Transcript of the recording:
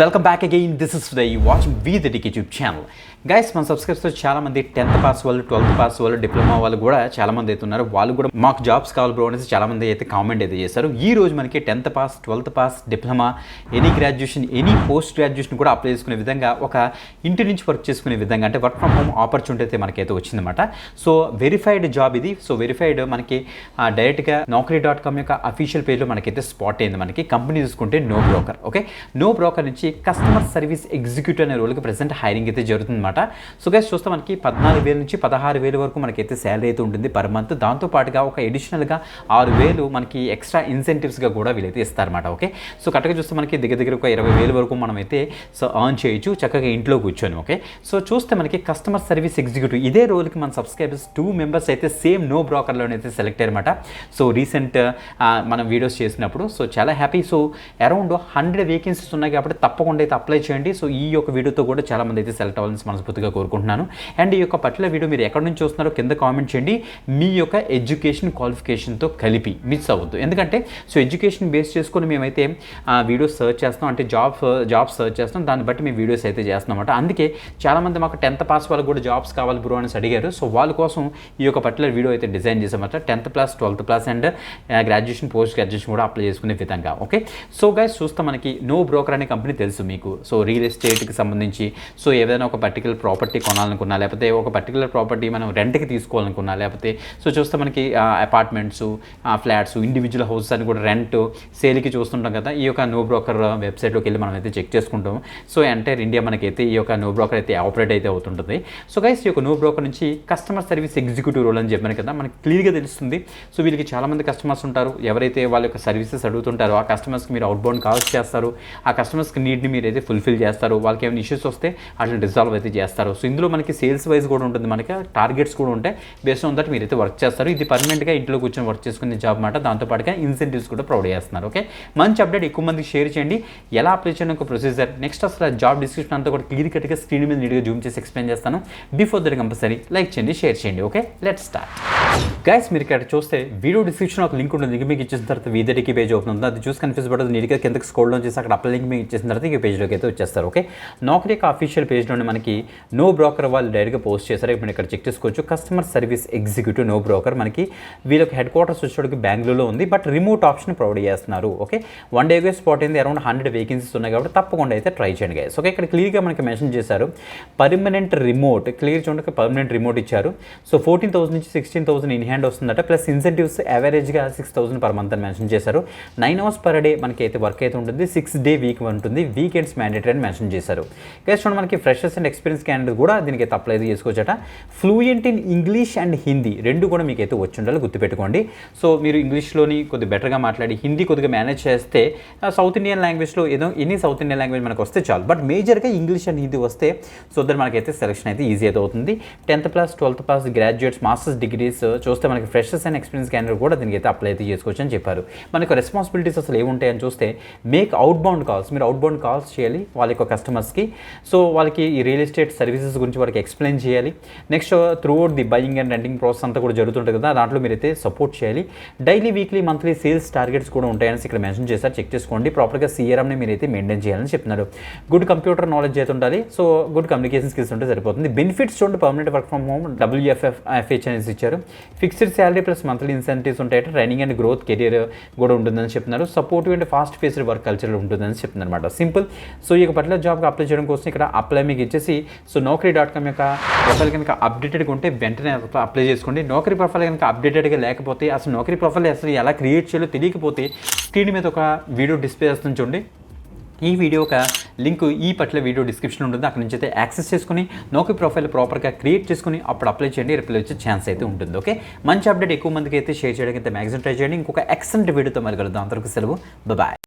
Welcome back again. This is the watching we the డికి YouTube channel. Guys, మన subscribers చాలామంది 10th pass వాళ్ళు, 12th pass వాళ్ళు, diploma వాళ్ళు కూడా చాలామంది అయితే ఉన్నారు. వాళ్ళు కూడా మాకు జాబ్స్ కావాలి బ్రో అనేసి చాలామంది అయితే కామెంట్ అయితే చేశారు. ఈ రోజు మనకి 10th pass, 12th pass, diploma, any graduation, any post graduation కూడా అప్లై చేసుకునే విధంగా, ఒక ఇంటి నుంచి వర్క్ చేసుకునే విధంగా, అంటే వర్క్ ఫ్రమ్ హోమ్ ఆపర్చునిటీ అయితే మనకైతే వచ్చిందన్నమాట. సో వెరిఫైడ్ జాబ్ ఇది. సో వెరిఫైడ్ మనకి డైరెక్ట్గా naukri.com యొక్క అఫీషియల్ పేజ్లో మనకైతే స్పాట్ అయింది. మనకి కంపెనీ చూసుకుంటే no broker. Okay, no broker నుంచి కస్టమర్ సర్వీస్ ఎగ్జిక్యూటివ్ అనే రోల్కి ప్రెసెంట్ హైరింగ్ అయితే జరుగుతుందన్నమాట. సో గైస్, చూస్తే మనకి 14,000 నుంచి 16,000 వరకు మనకైతే శాలరీ అయితే ఉంటుంది పర్ మంత్. దాంతోపాటుగా ఒక అడిషనల్గా 6,000 మనకి ఎక్స్ట్రా ఇన్సెంటివ్స్గా కూడా వీళ్ళైతే ఇస్తారన్నమాట. ఓకే, సో కరెక్ట్గా చూస్తే మనకి దగ్గర ఒక 20,000 వరకు మనం అయితే సో ఎర్న్ చేయొచ్చు చక్కగా ఇంట్లో కూర్చొని. ఓకే, సో చూస్తే మనకి కస్టమర్ సర్వీస్ ఎగ్జిక్యూటివ్ ఇదే రోల్కి మన సబ్స్క్రైబర్స్ 2 మెంబర్స్ అయితే సేమ్ నో బ్రోకర్లోనైతే సెలెక్ట్ అయ్యారన్నమాట. సో రీసెంట్ మనం వీడియోస్ చేసినప్పుడు సో చాలా హ్యాపీ. సో అరౌండ్ 100 వేకెన్సీస్ ఉన్నాయి కాబట్టి తప్పకుండా అయితే అప్లై చేయండి. సో ఈ యొక్క వీడియోతో కూడా చాలామంది అయితే సెలెక్ట్ అవ్వాలని మనస్ఫూర్తిగా కోరుకుంటున్నాను. అండ్ ఈ యొక్క పర్టికులర్ వీడియో మీరు ఎక్కడి నుంచి చూస్తున్నారో కింద కామెంట్ చేయండి, మీ యొక్క ఎడ్యుకేషన్ క్వాలిఫికేషన్తో కలిపి. మిస్ అవ్వద్దు, ఎందుకంటే సో ఎడ్యుకేషన్ బేస్ చేసుకొని మేమైతే వీడియోస్ సర్చ్ చేస్తాం, అంటే జాబ్స్ సర్చ్ చేస్తాం, దాన్ని బట్టి మేము వీడియోస్ అయితే చేస్తాం అన్నమాట. అందుకే చాలామంది మాకు 10th పాస్ వాళ్ళకి కూడా జాబ్స్ కావాలి బ్రో అని అడిగారు. సో వాళ్ళ కోసం ఈ యొక్క పర్టికులర్ వీడియో అయితే డిజైన్ చేసామన్నమాట. 10th plus, 12th plus and graduation, post graduation కూడా అప్లై చేసుకునే విధంగా. ఓకే, సో గైస్, చూస్తే మనకి నో బ్రోకర్ అనే కంపెనీ తెలుసు మీకు. సో రియల్ ఎస్టేట్కి సంబంధించి సో ఏదైనా ఒక పర్టికులర్ ప్రాపర్టీ కొనాలనుకున్నా, లేకపోతే ఒక పర్టికులర్ ప్రాపర్టీ మనం రెంట్కి తీసుకోవాలనుకున్నా, లేకపోతే సో చూస్తే మనకి అపార్ట్మెంట్స్, ఫ్లాట్స్, ఇండివిజువల్ హౌసెస్ అని కూడా రెంట్ సేల్కి చూస్తుంటాం కదా. ఈ యొక్క నో బ్రోకర్ వెబ్సైట్లోకి వెళ్ళి మనం అయితే చెక్ చేసుకుంటాం. సో ఎంటైర్ ఇండియా మనకైతే ఈ యొక్క నో బ్రోకర్ అయితే ఆపరేట్ అయితే అవుతుంటుంది. సో గైస్, ఈ యొక్క నో బ్రోకర్ నుంచి కస్టమర్ సర్వీస్ ఎగ్జిక్యూటివ్ రోల్ అని చెప్పాను కదా, మనకి క్లియర్గా తెలుస్తుంది. సో వీళ్ళకి చాలామంది కస్టమర్స్ ఉంటారు. ఎవరైతే వాళ్ళ యొక్క సర్వీసెస్ అడుగుతుంటారో ఆ కస్టమర్స్కి మీరు అవుట్బౌండ్ కాల్స్ చేస్తారు. ఆ కస్టమర్స్కి నీడ్ని మీరు అయితే ఫుల్ఫిల్ చేస్తారు. వాళ్ళకి ఏమైనా ఇష్యూస్ వస్తే అట్లా రిజాల్వ్ అయితే చేస్తారు. సో ఇందులో మనకి సేల్స్ వైజ్ కూడా ఉంటుంది, మనకి టార్గెట్స్ కూడా ఉంటాయి. బేస్డ్ ఆన్ దట్ మీరు అయితే వర్క్ చేస్తారు. ఇది పర్మనెంట్గా ఇంట్లో కూర్చొని వర్క్ చేసుకునే జాబ్ అన్నమాట. దాంతోపాటుగా ఇన్సెంటివ్స్ కూడా ప్రొవైడ్ చేస్తున్నారు. ఓకే, మంచి అప్డేట్, ఎక్కువ మందికి షేర్ చేయండి. ఎలా అప్లై చేయడం ఒక ప్రొసీజర్, నెక్స్ట్ అసలు జాబ్ డిస్క్రిప్షన్ అంతా కూడా క్లియర్ కట్గా స్క్రీన్ మీద నీట్గా జూమ్ చేసి ఎక్స్ప్లెయిన్ చేస్తాను. బిఫోర్ దట్ కంపల్సరీ లైక్ చేయండి, షేర్ చేయండి. Okay, let's start. గైస్, మీరు ఇక్కడ చూస్తే వీడియో డిస్క్రిప్షన్ ఒక లింక్ ఉంటుంది. మీకు ఇచ్చేసిన తర్వాత వీడియోకి పేజ్ ఓపెన్ ఉంటుంది. అది చూసి కన్ఫ్యూజ్ పడుతుంది. నీట్గా కిందకి స్క్రోల్ డౌన్ చేసి అక్కడ అప్లై లింక్ మీకు ఇచ్చేసిన తర్వాత ఈ పేజ్లోకి అయితే వచ్చేస్తారు. ఓకే, నౌకరీ యొక్క అఫీషియల్ పేజ్లోనే మనకి నో బ్రోకర్ వాళ్ళు డైరెక్ట్గా పోస్ట్ చేశారు. ఇప్పుడు ఇక్కడ చెక్ చేసుకోవచ్చు. Customer service executive no broker, మనకి వీళ్ళకి హెడ్ క్వార్టర్స్ వచ్చేటికి బెంగళూరులో ఉంది, బట్ రిమోట్ ఆప్షన్ ప్రొవైడ్ చేస్తున్నారు. ఓకే, 1 డేగా స్పాట్ అయింది. అరౌండ్ 100 వేకెన్సీస్ ఉన్నాయి కాబట్టి తప్పకుండా అయితే ట్రై చేయండి గైస్. ఓకే, ఇక్కడ క్లియర్గా మనకి మెన్షన్ చేశారు పర్మనెంట్ రిమోట్. క్లియర్ చూడండి, పర్మనెంట్ రిమోట్ ఇచ్చారు. సో 14,000 నుంచి 16,000 ఇన్ హ్యాండ్ వస్తుందట. ప్లస్ ఇన్సెంటివ్స్ యావరేజ్గా 6,000 పర్ మంత్ అని మెన్షన్ చేశారు. 9 hours per day మనకి అయితే వర్క్ అయితే ఉంటుంది. 6-day వీక్ ఉంటుంది. వీకెండ్స్ మ్యాండేటరీ అని మెన్షన్ చేశారు. గైస్ చూడండి, మనకి ఫ్రెషర్స్ అండ్ ఎక్స్పీరియన్స్ క్యాండిడేట్ కూడా దీనికి అయితే అప్లై చేసుకోవచ్చట. Fluent in English and Hindi రెండు కూడా మీకు అయితే వచ్చి ఉండాలి, గుర్తుపెట్టుకోండి. సో మీరు ఇంగ్లీష్లోని కొద్దిగా బెటర్గా మాట్లాడి హిందీ కొద్దిగా మేనేజ్ చేస్తే సౌత్ ఇండియన్ లాంగ్వేజ్లో ఏదో ఎనీ సౌత్ ఇండియన్ లాంగ్వేజ్ మనకు వస్తే చాలు. బట్ మేజర్గా ఇంగ్లీష్ అండ్ హిందీ వస్తే సో దట్ మనకైతే సెలక్షన్ అయితే ఈజీ అయితే అవుతుంది. 10th plus, 12th pass, graduates, masters degrees చూస్తే మనకి ఫ్రెషర్స్ అండ్ ఎక్స్పీరియన్స్ క్యాండిడేట్ కూడా దీనికి అయితే అప్లై అయితే చేసుకోవచ్చు అని చెప్పారు. మనకు రెస్పాన్సిబిలిటీస్ అసలు ఏముంటాయని చూస్తే మేక్ అవుట్బౌండ్ కాల్స్, మీరు అవుట్బౌండ్ కాల్స్ చేయాలి వాళ్ళ యొక్క కస్టమర్స్కి. సో వాళ్ళకి ఈ రియల్ ఎస్టేట్ సర్వీసెస్ గురించి వాళ్ళకి ఎక్స్ప్లెయిన్ చేయాలి. Next through out the buying and renting process అంతా కూడా జరుగుతుంటుంది కదా, దాంట్లో మీరైతే సపోర్ట్ చేయాలి. Daily, weekly, monthly sales targets కూడా ఉంటాయని ఇక్కడ మెన్షన్ చేశారు. చెక్ చేసుకోండి. ప్రాపర్గా CRMని మీరైతే మెయింటైన్ చేయాలని చెప్తున్నారు. గుడ్ కంప్యూటర్ నాలెడ్జ్ అయితే ఉండాలి. సో గుడ్ కమ్యూనికేషన్ స్కిల్స్ ఉంటే సరిపోతుంది. బెనిఫిట్స్ చూడండి, permanent work from home, WFH అనేసి ఇచ్చారు. Fixed salary plus monthly incentives ఉంటాయి. ట్రైనింగ్ అండ్ గ్రోత్ కెరియర్ కూడా ఉంటుందని చెప్తున్నారు. Supportive and fast paced work culture ఉంటుందని చెప్తున్నారు అనమాట. సింపుల్. సో ఈ యొక్క పర్టికులర్ జాబ్కి అప్లై చేయడం కోసం ఇక్కడ అప్లై మీకు ఇచ్చేసి సో naukri.com యొక్క ప్రొఫైల్ కనుక అప్డేటెడ్గా ఉంటే వెంటనే అప్లై చేసుకోండి. నౌకరీ ప్రొఫైల్ కనుక అప్డేటెడ్గా లేకపోతే, అసలు నౌకరీ ప్రొఫైల్ అసలు ఎలా క్రియేట్ చేయాలో తెలియకపోతే స్క్రీన్ మీద ఒక వీడియో డిస్ప్లే చేస్తుంది చూడండి. ఈ వీడియో ఒక లింక్ ఈ పట్ల వీడియో డిస్క్రిప్షన్ ఉంటుంది. అక్కడ నుంచి అయితే యాక్సెస్ చేసుకుని నౌకరీ ప్రొఫైల్ ప్రాపర్గా క్రియేట్ చేసుకుని అప్పుడు అప్లై చేయండి. రిప్లై వచ్చే ఛాన్స్ అయితే ఉంటుంది. ఓకే, మంచి అప్డేట్ ఎక్కువ మందికి అయితే షేర్ చేయడానికి అయితే మ్యాక్సిమం ట్రై చేయండి. ఇంకొక ఎక్సలెంట్ వీడియోతో మరి కలుద్దాం. అంతవరకు సెలవు, బాయ్.